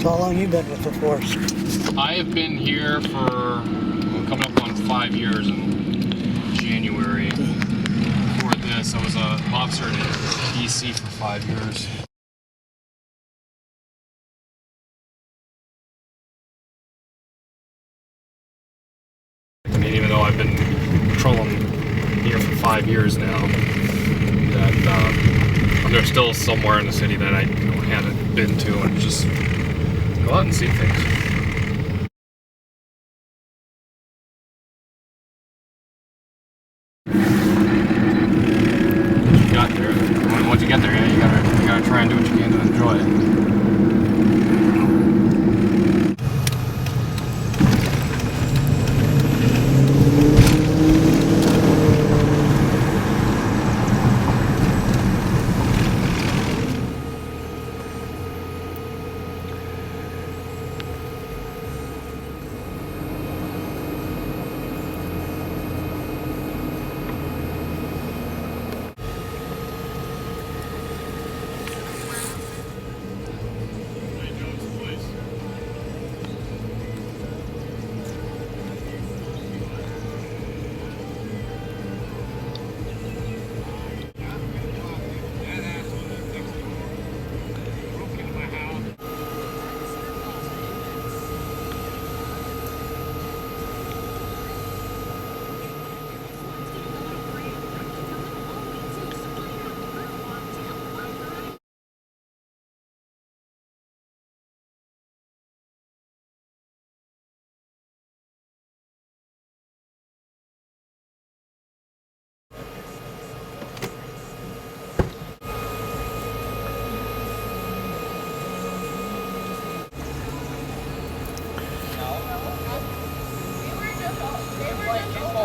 how long you been with the force? I have been here for coming up on 5 years in January. Before this, I was an officer in DC for 5 years. I mean, even though I've been patrolling here for 5 years now, that there's still somewhere in the city that I haven't been to, and just go out and see things. Once you get there, yeah, you gotta try and do what you can to enjoy it.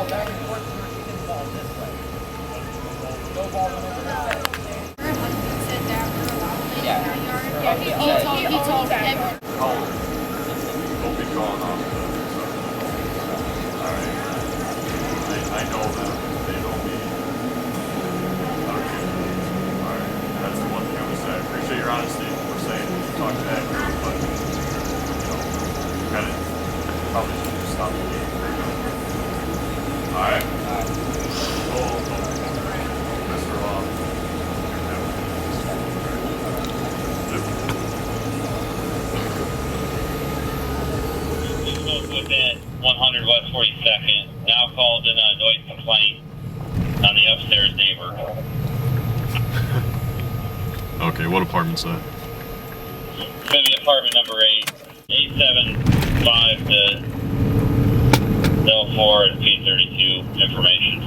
Back and forth to where she can ball this way. No ball went over this side. Her husband said that we're allowed to play in our yard. Yeah, He told everyone. Don't be calling off the alright. I know them. They know me. Okay. Alright. That's the one thing I would say. I appreciate your honesty. We're saying talk to that group, but kind of probably should just stop the game. Alright. Cool. Mr. Law. We spoke with at 100 West 42nd, now called in a noise complaint on the upstairs neighbor. Okay, what apartment's that? It's going to be apartment number 8, 875 to L4 and P32 information.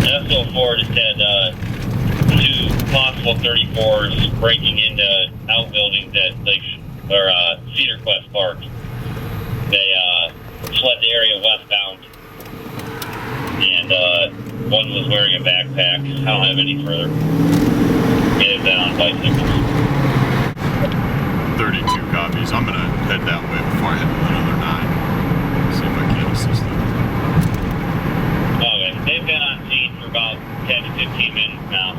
SL4 just had 2 possible 34s breaking into outbuildings at Cedar Quest Park. They fled the area westbound, and one was wearing a backpack. I don't have any further. They had been on bicycles. 32 copies. I'm gonna head that way before I hit another 9. See if I can assist them. Okay, they've been on scene for about 10 to 15 minutes now.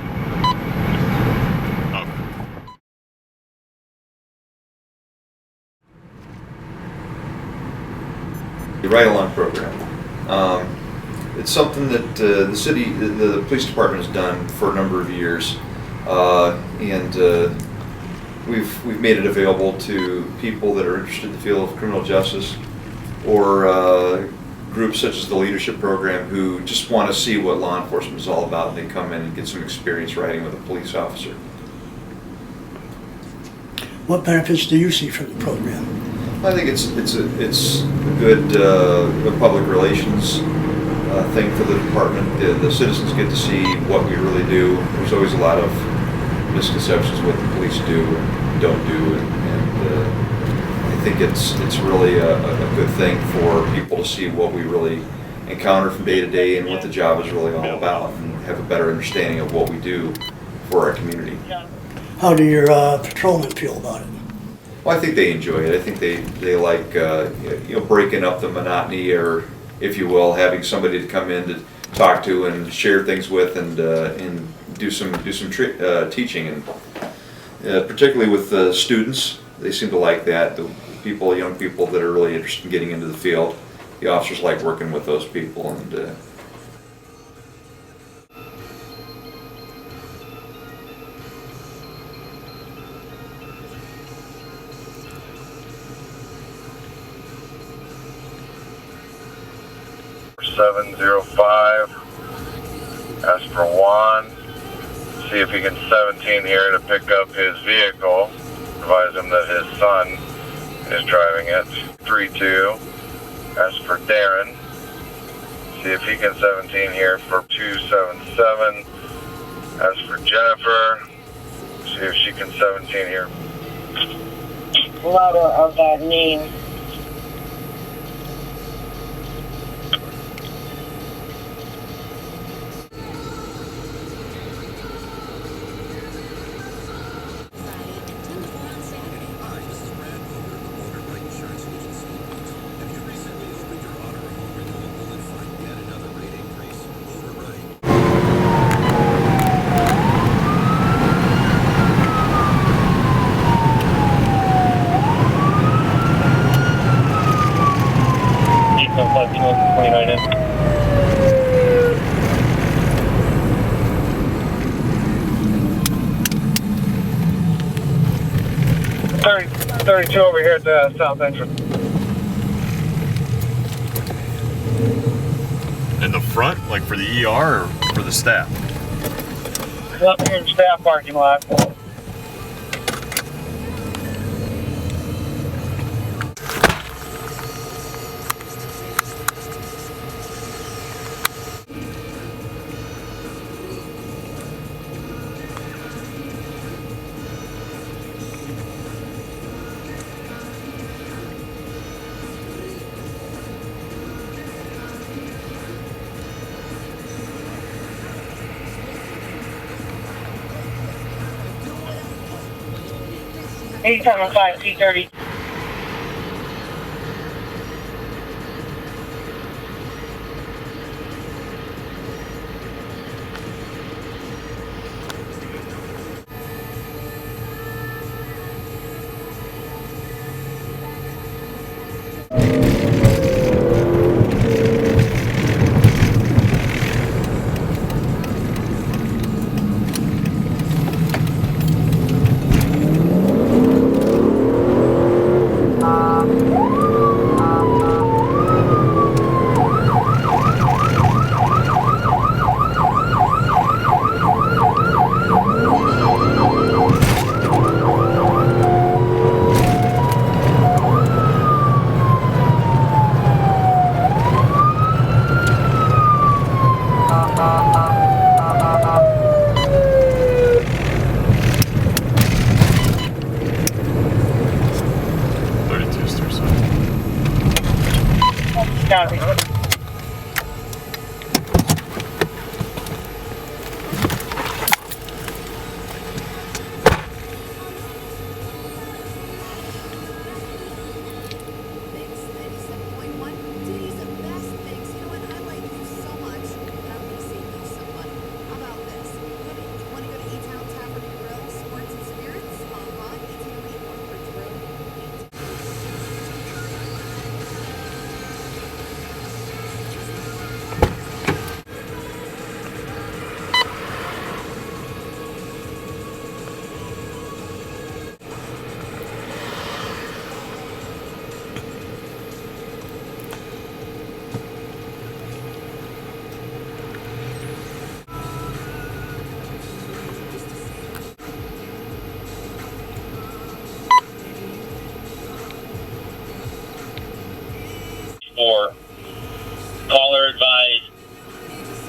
The ride-along program. It's something that the city, the police department has done for a number of years, and we've made it available to people that are interested in the field of criminal justice, or groups such as the leadership program who just want to see what law enforcement is all about, and they come in and get some experience riding with a police officer. What benefits do you see from the program? I think it's a good public relations thing for the department. The citizens get to see what we really do. There's always a lot of misconceptions what the police do and don't do, and I think it's really a good thing for people to see what we really encounter from day to day and what the job is really all about, and have a better understanding of what we do for our community. How do your patrolmen feel about it? Well, I think they enjoy it. I think they like breaking up the monotony, or if you will, having somebody to come in to talk to and share things with, and do some teaching, and particularly with students. They seem to like that. The people, young people that are really interested in getting into the field, the officers like working with those people. And $705. Ask for Juan. See if he can 17 here to pick up his vehicle. Advise him that his son is driving it. 32. Ask for Darren. See if he can 17 here for 277. Ask for Jennifer. See if she can 17 here. Letter of that name. In. 32 over here at the south entrance. In the front, like for the ER or for the staff? Up here in staff parking lot. $875 T30. Copy. For caller advised,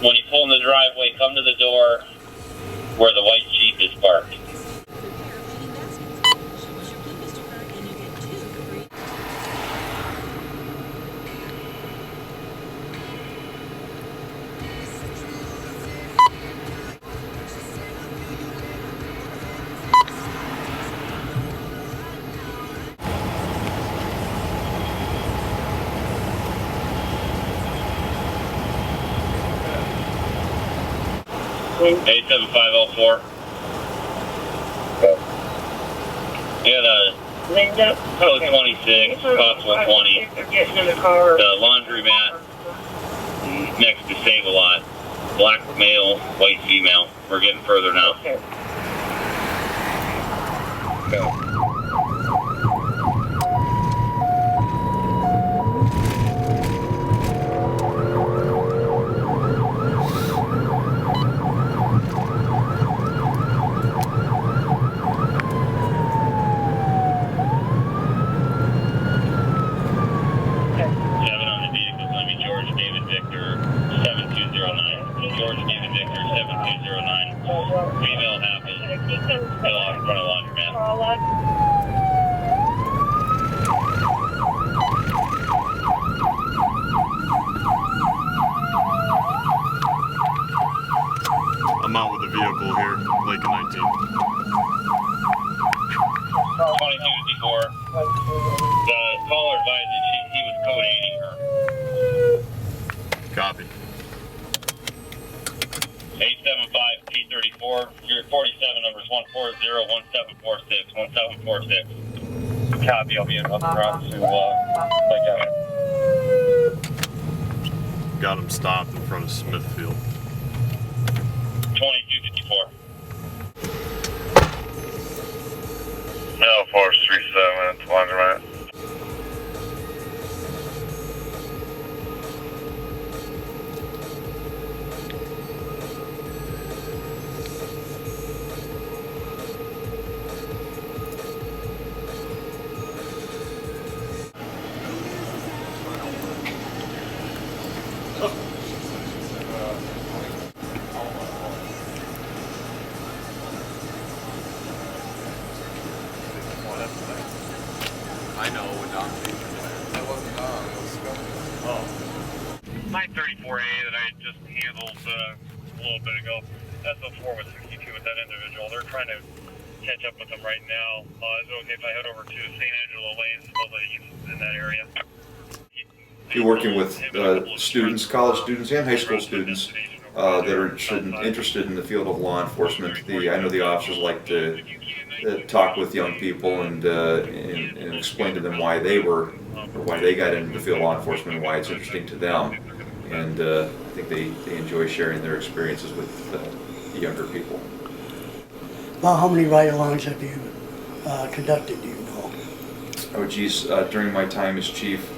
when you pull in the driveway, come to the door where the white Jeep is parked. 87504. Yeah, Linda? code 26, cost 120. They're getting in the car. The laundromat next to Save-A-Lot. Black male, white female. We're getting further now. Okay. Seven on the vehicle is going to be George David Victor 7209. George David Victor 7209. Female happy. Still off in front of laundromat. I'm out with the vehicle here, Lake 19. 2254. The caller advised that he was code 80 her. Copy. 875 P34. Your 47 numbers 140 1746 1746. Copy. I'll be in up across to Lake County. Got him stopped in front of Smithfield. 2254. Mail Force 37 at the laundromat. I know when Don that wasn't on, it was Oh. 934A that I just handled a little bit ago. SO4 was 62 with that individual. They're trying to catch up with them right now. Is it okay if I head over to St. Angelo Lane, supposedly he's in that area? You're working with students, college students, and high school students that are interested in the field of law enforcement. I know the officers like to talk with young people and explain to them why they got into the field of law enforcement and why it's interesting to them. And I think they enjoy sharing their experiences with younger people. Well, how many ride-alongs have you conducted, do you know? Oh geez, during my time as chief,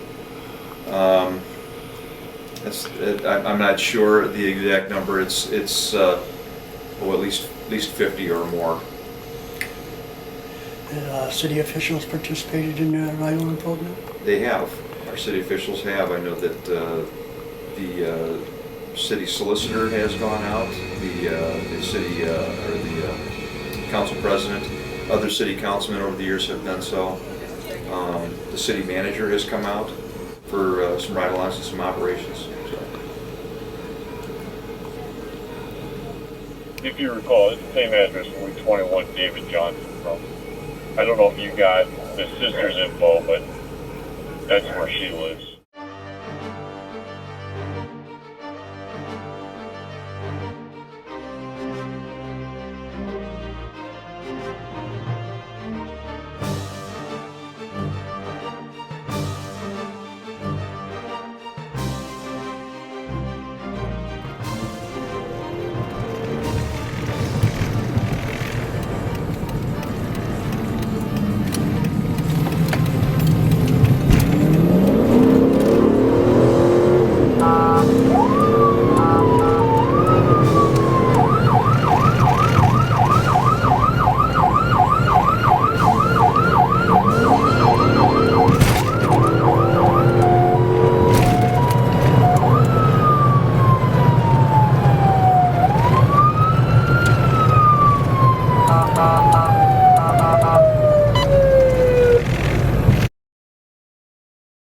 I'm not sure the exact number. It's at least 50 or more. City officials participated in the ride-along program? They have. Our city officials have. I know that the city solicitor has gone out. The city or the council president, other city councilmen over the years have done so. The city manager has come out for some ride-alongs and some operations. So. If you recall, it's the same address where 21 David Johnson from. I don't know if you got the sister's info, but that's where she lives.